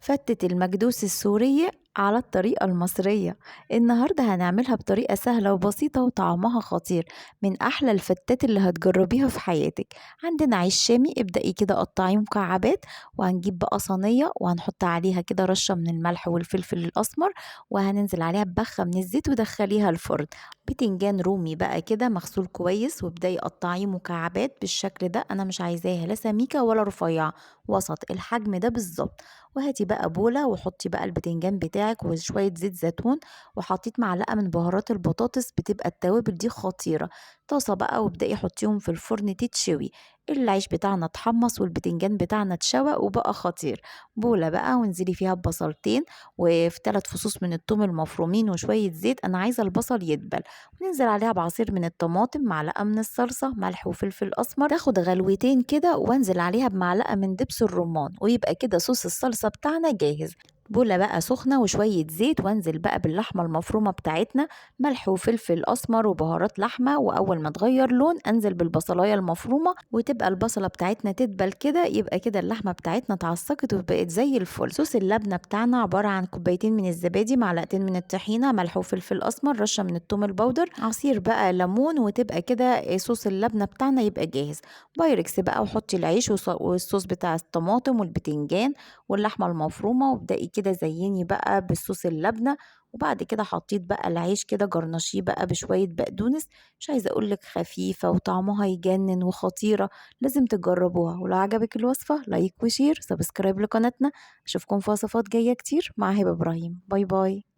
فتة المكدوس السورية على الطريقة المصرية. النهاردة هنعملها بطريقة سهلة وبسيطة وطعمها خطير، من أحلى الفتات اللي هتجربيها في حياتك. عندنا عيش شامي، ابدأي كده قطعيه مكعبات، وهنجيب بقى صينية وهنحط عليها كده رشة من الملح والفلفل الأسمر، وهننزل عليها ببخة من الزيت ودخليها الفرن. بتنجان رومي بقى كده مغسول كويس، وابدأي قطعيه مكعبات بالشكل ده، أنا مش عايزاها لا سميكة ولا رفيعة، وسط الحجم ده بالظبط. وهاتي بقى بولة وحطي بقى البتنجان بتاعك وشوية زيت زيتون، وحطيت معلقة من بهارات البطاطس، بتبقى التوابل دي خطيرة. طاسة بقى وابدأي حطيهم في الفرن تتشوي. العيش بتاعنا اتحمص والبتنجان بتاعنا اتشوى وبقى خطير. بولة بقى وانزلي فيها ببصلتين، وفي 3 فصوص من الثوم المفرومين وشوية زيت، انا عايزة البصل يدبل. وننزل عليها بعصير من الطماطم، معلقة من الصلصة، ملح وفلفل أسمر، تاخد غلوتين كده، وانزل عليها بمعلقة من دبس الرمان، ويبقى كده صوص الصلصة بتاعنا جاهز. بولة بقى سخنة وشوية زيت، وانزل بقى باللحمة المفرومة بتاعتنا، ملح وفلفل أسمر وبهارات لحمة، وأول ما تغير لون انزل بالبصلاية المفرومة، وتبقى البصلة بتاعتنا تدبل كده، يبقى كده اللحمة بتاعتنا اتعصقت وبقت زي الفل. صوص اللبنة بتاعنا عبارة عن كوبايتين من الزبادي، معلقتين من الطحينة، ملح وفلفل أسمر، رشة من الثوم البودر، عصير بقى ليمون، وتبقى كده صوص اللبنة بتاعنا يبقى جاهز. بايركس بقى وحطي العيش والصوص بتاع الطماطم والبتنجان واللحمة المفرومة، وابدأي كده زيني بقى بالصوص اللبنة. وبعد كده حطيت بقى العيش كده جرنشيه بقى بشوية بقدونس. مش عايزة أقولك خفيفة وطعمها يجنن وخطيرة، لازم تجربوها. ولو عجبك الوصفة لايك وشير سبسكرايب لقناتنا. أشوفكم في وصفات جاية كتير مع هبة إبراهيم. باي باي.